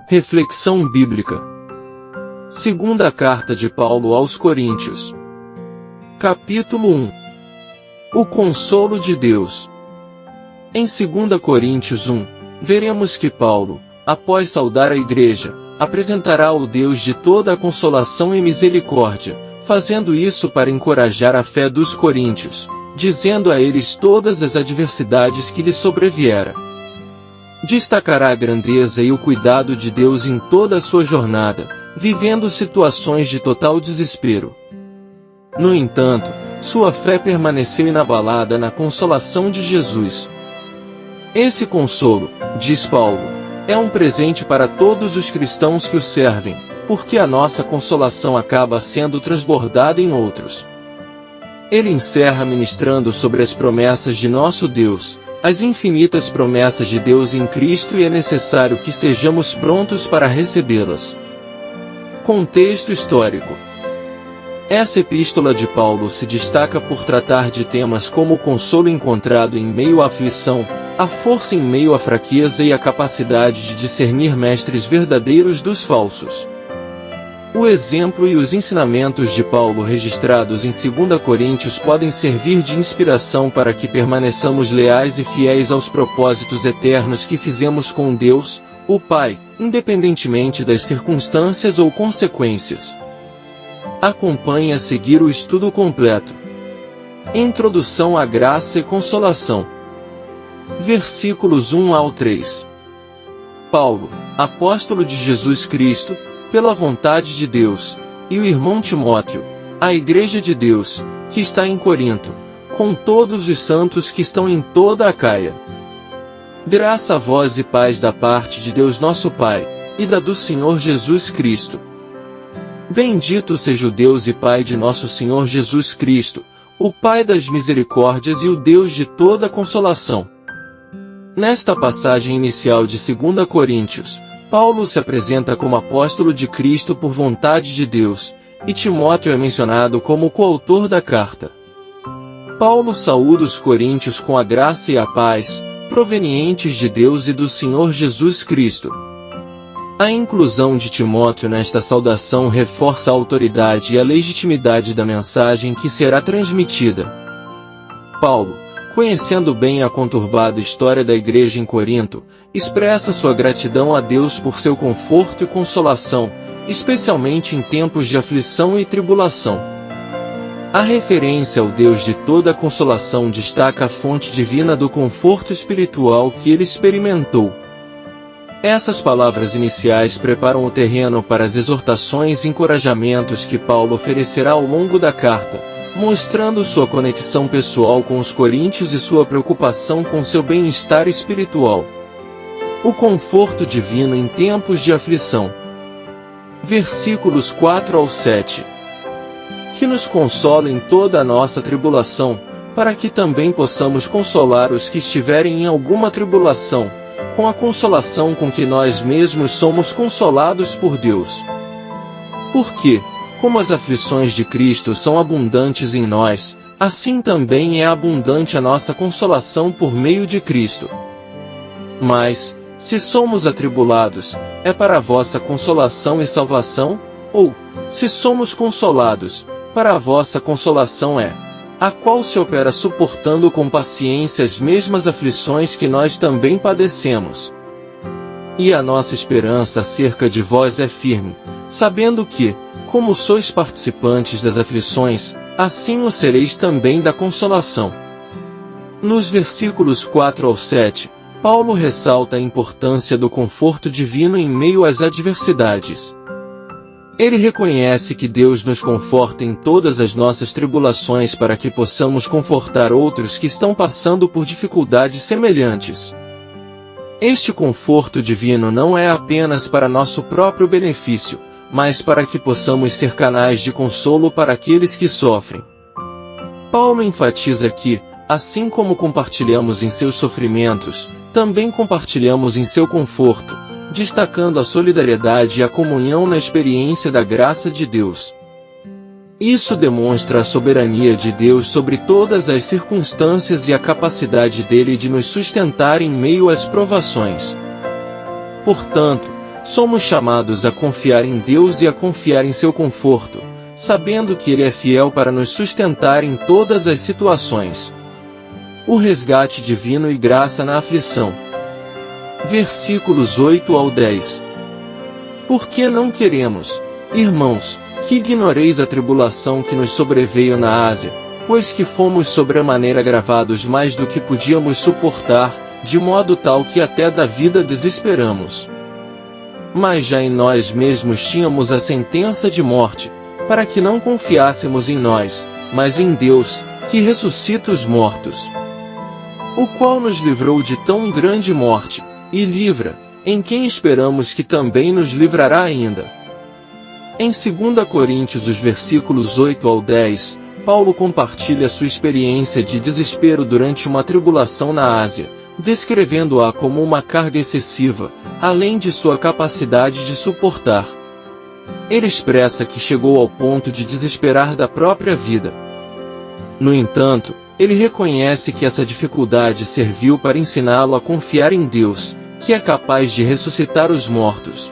Reflexão bíblica. Segunda carta de Paulo aos Coríntios. Capítulo 1. O consolo de Deus. Em 2 Coríntios 1, veremos que Paulo, após saudar a igreja, apresentará o Deus de toda a consolação e misericórdia, fazendo isso para encorajar a fé dos coríntios, dizendo a eles todas as adversidades que lhes sobreviera. Destacará a grandeza e o cuidado de Deus em toda a sua jornada, vivendo situações de total desespero. No entanto, sua fé permaneceu inabalada na consolação de Jesus. Esse consolo, diz Paulo, é um presente para todos os cristãos que o servem, porque a nossa consolação acaba sendo transbordada em outros. Ele encerra ministrando sobre as promessas de nosso Deus, as infinitas promessas de Deus em Cristo, e é necessário que estejamos prontos para recebê-las. Contexto histórico. Essa epístola de Paulo se destaca por tratar de temas como o consolo encontrado em meio à aflição, a força em meio à fraqueza e a capacidade de discernir mestres verdadeiros dos falsos. O exemplo e os ensinamentos de Paulo registrados em 2 Coríntios podem servir de inspiração para que permaneçamos leais e fiéis aos propósitos eternos que fizemos com Deus, o Pai, independentemente das circunstâncias ou consequências. Acompanhe a seguir o estudo completo. Introdução à graça e consolação. Versículos 1 ao 3. Paulo, apóstolo de Jesus Cristo, pela vontade de Deus, e o irmão Timóteo, a igreja de Deus, que está em Corinto, com todos os santos que estão em toda a Acaia. Graça a vós e paz da parte de Deus nosso Pai, e da do Senhor Jesus Cristo. Bendito seja o Deus e Pai de nosso Senhor Jesus Cristo, o Pai das misericórdias e o Deus de toda consolação. Nesta passagem inicial de 2 Coríntios, Paulo se apresenta como apóstolo de Cristo por vontade de Deus, e Timóteo é mencionado como coautor da carta. Paulo saúda os coríntios com a graça e a paz, provenientes de Deus e do Senhor Jesus Cristo. A inclusão de Timóteo nesta saudação reforça a autoridade e a legitimidade da mensagem que será transmitida. Paulo, conhecendo bem a conturbada história da igreja em Corinto, expressa sua gratidão a Deus por seu conforto e consolação, especialmente em tempos de aflição e tribulação. A referência ao Deus de toda a consolação destaca a fonte divina do conforto espiritual que ele experimentou. Essas palavras iniciais preparam o terreno para as exortações e encorajamentos que Paulo oferecerá ao longo da carta, mostrando sua conexão pessoal com os coríntios e sua preocupação com seu bem-estar espiritual. O conforto divino em tempos de aflição. Versículos 4 ao 7. Que nos consola em toda a nossa tribulação, para que também possamos consolar os que estiverem em alguma tribulação, com a consolação com que nós mesmos somos consolados por Deus. Porque, como as aflições de Cristo são abundantes em nós, assim também é abundante a nossa consolação por meio de Cristo. Mas, se somos atribulados, é para a vossa consolação e salvação? Ou, se somos consolados, para a vossa consolação é, a qual se opera suportando com paciência as mesmas aflições que nós também padecemos. E a nossa esperança acerca de vós é firme, sabendo que, como sois participantes das aflições, assim o sereis também da consolação. Nos versículos 4 ao 7, Paulo ressalta a importância do conforto divino em meio às adversidades. Ele reconhece que Deus nos conforta em todas as nossas tribulações para que possamos confortar outros que estão passando por dificuldades semelhantes. Este conforto divino não é apenas para nosso próprio benefício, mas para que possamos ser canais de consolo para aqueles que sofrem. Paulo enfatiza que, assim como compartilhamos em seus sofrimentos, também compartilhamos em seu conforto, destacando a solidariedade e a comunhão na experiência da graça de Deus. Isso demonstra a soberania de Deus sobre todas as circunstâncias e a capacidade dele de nos sustentar em meio às provações. Portanto, somos chamados a confiar em Deus e a confiar em seu conforto, sabendo que Ele é fiel para nos sustentar em todas as situações. O resgate divino e graça na aflição. Versículos 8 ao 10. Porque não queremos, irmãos, que ignoreis a tribulação que nos sobreveio na Ásia, pois que fomos sobremaneira gravados mais do que podíamos suportar, de modo tal que até da vida desesperamos. Mas já em nós mesmos tínhamos a sentença de morte, para que não confiássemos em nós, mas em Deus, que ressuscita os mortos. O qual nos livrou de tão grande morte, e livra, em quem esperamos que também nos livrará ainda. Em 2 Coríntios, os versículos 8 ao 10, Paulo compartilha sua experiência de desespero durante uma tribulação na Ásia, descrevendo-a como uma carga excessiva, além de sua capacidade de suportar. Ele expressa que chegou ao ponto de desesperar da própria vida. No entanto, ele reconhece que essa dificuldade serviu para ensiná-lo a confiar em Deus, que é capaz de ressuscitar os mortos.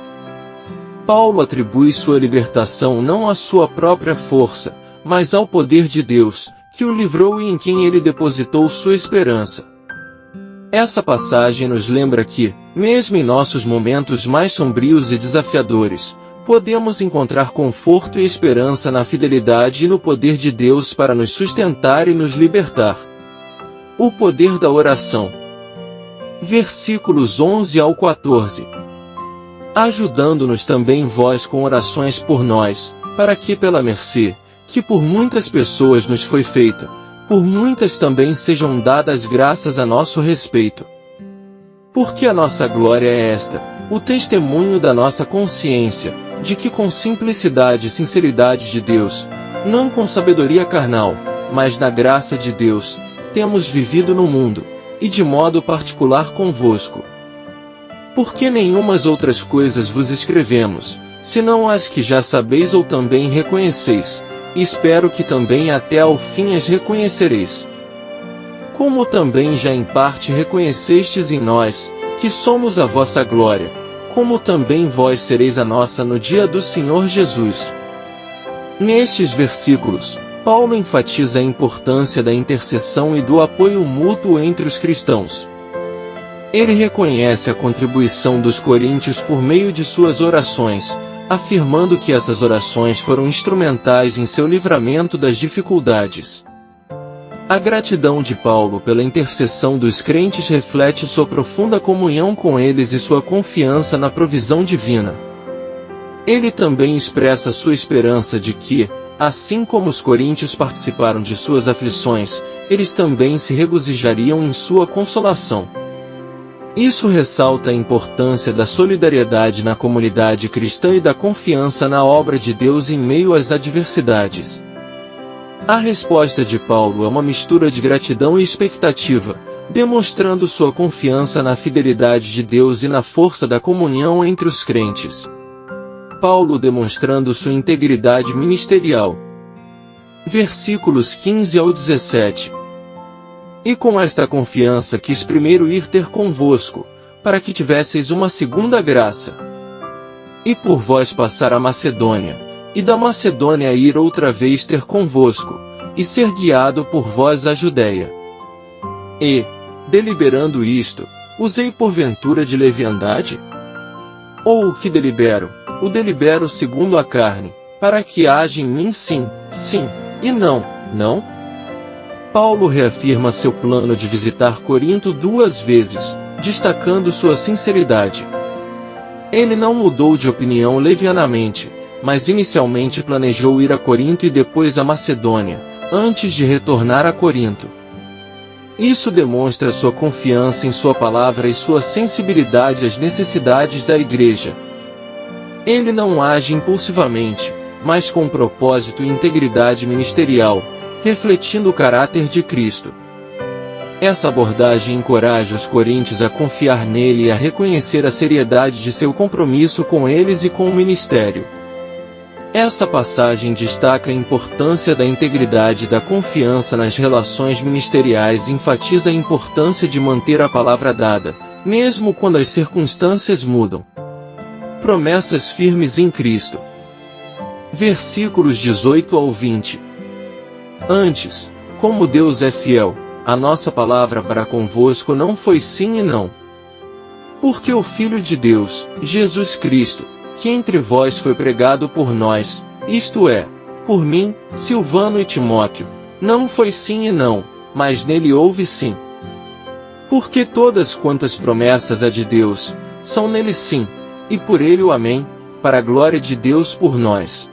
Paulo atribui sua libertação não à sua própria força, mas ao poder de Deus, que o livrou e em quem ele depositou sua esperança. Essa passagem nos lembra que, mesmo em nossos momentos mais sombrios e desafiadores, podemos encontrar conforto e esperança na fidelidade e no poder de Deus para nos sustentar e nos libertar. O poder da oração. Versículos 11 ao 14. Ajudando-nos também vós com orações por nós, para que pela mercê, que por muitas pessoas nos foi feita, por muitas também sejam dadas graças a nosso respeito. Porque a nossa glória é esta, o testemunho da nossa consciência, de que com simplicidade e sinceridade de Deus, não com sabedoria carnal, mas na graça de Deus, temos vivido no mundo, e de modo particular convosco. Porque nenhumas outras coisas vos escrevemos, senão as que já sabeis ou também reconheceis, e espero que também até ao fim as reconhecereis. Como também já em parte reconhecestes em nós, que somos a vossa glória, como também vós sereis a nossa no dia do Senhor Jesus. Nestes versículos, Paulo enfatiza a importância da intercessão e do apoio mútuo entre os cristãos. Ele reconhece a contribuição dos coríntios por meio de suas orações, afirmando que essas orações foram instrumentais em seu livramento das dificuldades. A gratidão de Paulo pela intercessão dos crentes reflete sua profunda comunhão com eles e sua confiança na provisão divina. Ele também expressa sua esperança de que, assim como os coríntios participaram de suas aflições, eles também se regozijariam em sua consolação. Isso ressalta a importância da solidariedade na comunidade cristã e da confiança na obra de Deus em meio às adversidades. A resposta de Paulo é uma mistura de gratidão e expectativa, demonstrando sua confiança na fidelidade de Deus e na força da comunhão entre os crentes. Paulo demonstrando sua integridade ministerial. Versículos 15 ao 17. E com esta confiança quis primeiro ir ter convosco, para que tivesseis uma segunda graça. E por vós passar a Macedônia, e da Macedônia ir outra vez ter convosco, e ser guiado por vós à Judéia. E, deliberando isto, usei porventura de leviandade? Ou o que delibero? O delibero segundo a carne, para que haja em mim sim, sim, e não, não? Paulo reafirma seu plano de visitar Corinto 2 vezes, destacando sua sinceridade. Ele não mudou de opinião levianamente, mas inicialmente planejou ir a Corinto e depois a Macedônia, antes de retornar a Corinto. Isso demonstra sua confiança em sua palavra e sua sensibilidade às necessidades da igreja. Ele não age impulsivamente, mas com propósito e integridade ministerial, refletindo o caráter de Cristo. Essa abordagem encoraja os coríntios a confiar nele e a reconhecer a seriedade de seu compromisso com eles e com o ministério. Essa passagem destaca a importância da integridade e da confiança nas relações ministeriais e enfatiza a importância de manter a palavra dada, mesmo quando as circunstâncias mudam. promessas firmes em Cristo. Versículos 18 ao 20. Antes, como Deus é fiel, a nossa palavra para convosco não foi sim e não. Porque o Filho de Deus, Jesus Cristo, que entre vós foi pregado por nós, isto é, por mim, Silvano e Timóteo, não foi sim e não, mas nele houve sim. Porque todas quantas promessas há de Deus, são nele sim, e por ele o amém, para a glória de Deus por nós.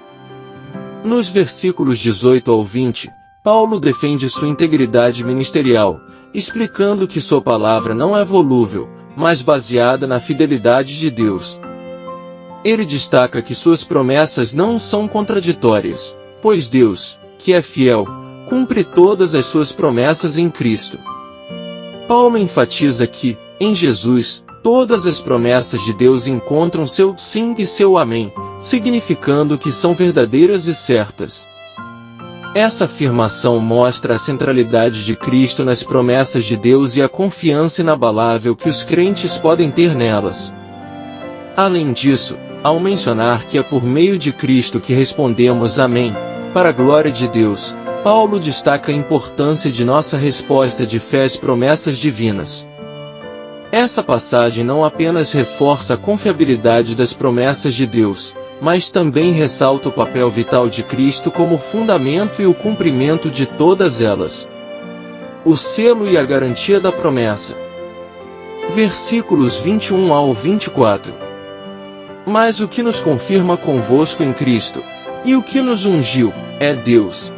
Nos versículos 18 ao 20, Paulo defende sua integridade ministerial, explicando que sua palavra não é volúvel, mas baseada na fidelidade de Deus. Ele destaca que suas promessas não são contraditórias, pois Deus, que é fiel, cumpre todas as suas promessas em Cristo. Paulo enfatiza que, em Jesus, todas as promessas de Deus encontram seu sim e seu amém, significando que são verdadeiras e certas. Essa afirmação mostra a centralidade de Cristo nas promessas de Deus e a confiança inabalável que os crentes podem ter nelas. Além disso, ao mencionar que é por meio de Cristo que respondemos amém, para a glória de Deus, Paulo destaca a importância de nossa resposta de fé às promessas divinas. Essa passagem não apenas reforça a confiabilidade das promessas de Deus, mas também ressalta o papel vital de Cristo como fundamento e o cumprimento de todas elas. O selo e a garantia da promessa. Versículos 21 ao 24. Mas o que nos confirma convosco em Cristo, e o que nos ungiu, é Deus,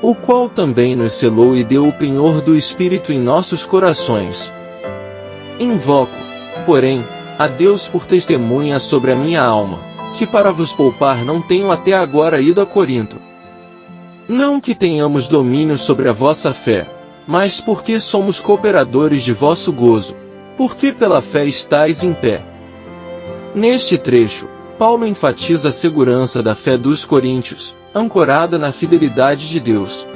o qual também nos selou e deu o penhor do Espírito em nossos corações. Invoco, porém, a Deus por testemunha sobre a minha alma, que para vos poupar não tenho até agora ido a Corinto. Não que tenhamos domínio sobre a vossa fé, mas porque somos cooperadores de vosso gozo, porque pela fé estáis em pé. Neste trecho, Paulo enfatiza a segurança da fé dos coríntios, ancorada na fidelidade de Deus.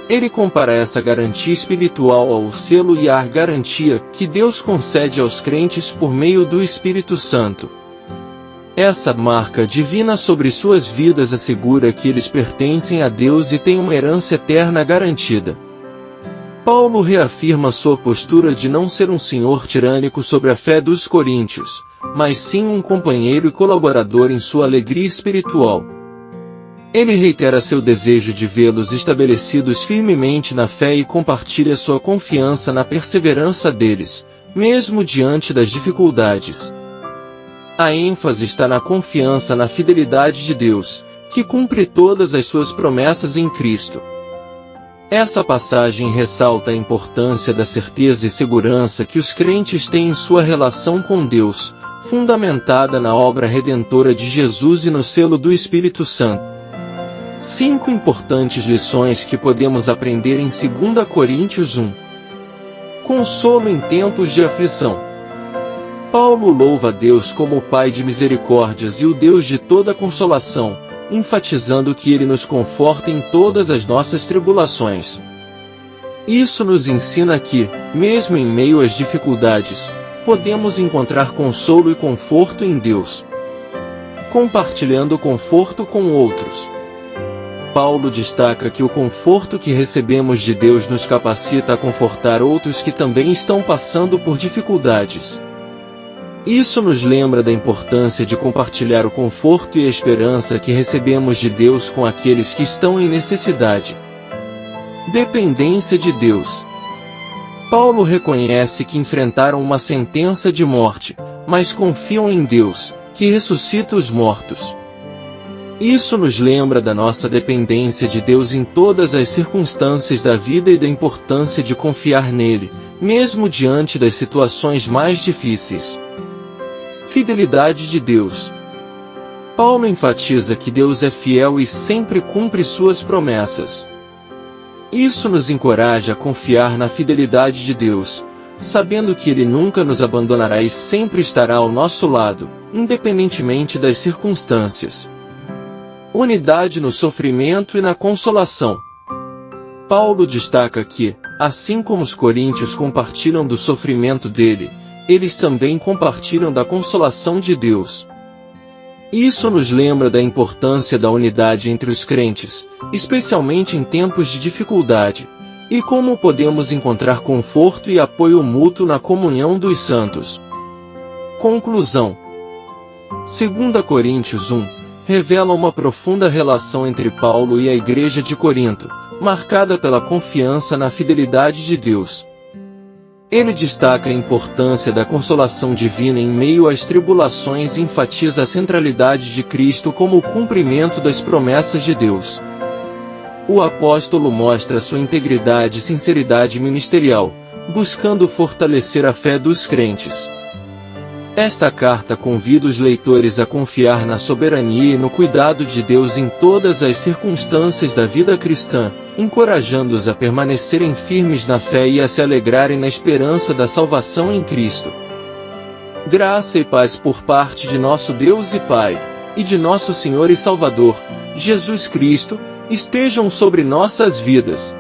Ele compara essa garantia espiritual ao selo e à garantia que Deus concede aos crentes por meio do Espírito Santo. Essa marca divina sobre suas vidas assegura que eles pertencem a Deus e têm uma herança eterna garantida. Paulo reafirma sua postura de não ser um senhor tirânico sobre a fé dos coríntios, mas sim um companheiro e colaborador em sua alegria espiritual. Ele reitera seu desejo de vê-los estabelecidos firmemente na fé e compartilha sua confiança na perseverança deles, mesmo diante das dificuldades. A ênfase está na confiança na fidelidade de Deus, que cumpre todas as suas promessas em Cristo. Essa passagem ressalta a importância da certeza e segurança que os crentes têm em sua relação com Deus, fundamentada na obra redentora de Jesus e no selo do Espírito Santo. 5 importantes lições que podemos aprender em 2 Coríntios 1. Consolo em tempos de aflição. Paulo louva a Deus como o Pai de misericórdias e o Deus de toda consolação, enfatizando que Ele nos conforta em todas as nossas tribulações. Isso nos ensina que, mesmo em meio às dificuldades, podemos encontrar consolo e conforto em Deus, compartilhando o conforto com outros. Paulo destaca que o conforto que recebemos de Deus nos capacita a confortar outros que também estão passando por dificuldades. Isso nos lembra da importância de compartilhar o conforto e a esperança que recebemos de Deus com aqueles que estão em necessidade. Dependência de Deus. Paulo reconhece que enfrentaram uma sentença de morte, mas confiam em Deus, que ressuscita os mortos. Isso nos lembra da nossa dependência de Deus em todas as circunstâncias da vida e da importância de confiar nele, mesmo diante das situações mais difíceis. Fidelidade de Deus. Paulo enfatiza que Deus é fiel e sempre cumpre suas promessas. Isso nos encoraja a confiar na fidelidade de Deus, sabendo que Ele nunca nos abandonará e sempre estará ao nosso lado, independentemente das circunstâncias. Unidade no sofrimento e na consolação. Paulo destaca que, assim como os coríntios compartilham do sofrimento dele, eles também compartilham da consolação de Deus. Isso nos lembra da importância da unidade entre os crentes, especialmente em tempos de dificuldade, e como podemos encontrar conforto e apoio mútuo na comunhão dos santos. Conclusão. 2 Coríntios 1 revela uma profunda relação entre Paulo e a Igreja de Corinto, marcada pela confiança na fidelidade de Deus. Ele destaca a importância da consolação divina em meio às tribulações e enfatiza a centralidade de Cristo como o cumprimento das promessas de Deus. O apóstolo mostra sua integridade e sinceridade ministerial, buscando fortalecer a fé dos crentes. Esta carta convida os leitores a confiar na soberania e no cuidado de Deus em todas as circunstâncias da vida cristã, encorajando-os a permanecerem firmes na fé e a se alegrarem na esperança da salvação em Cristo. Graça e paz por parte de nosso Deus e Pai, e de nosso Senhor e Salvador, Jesus Cristo, estejam sobre nossas vidas.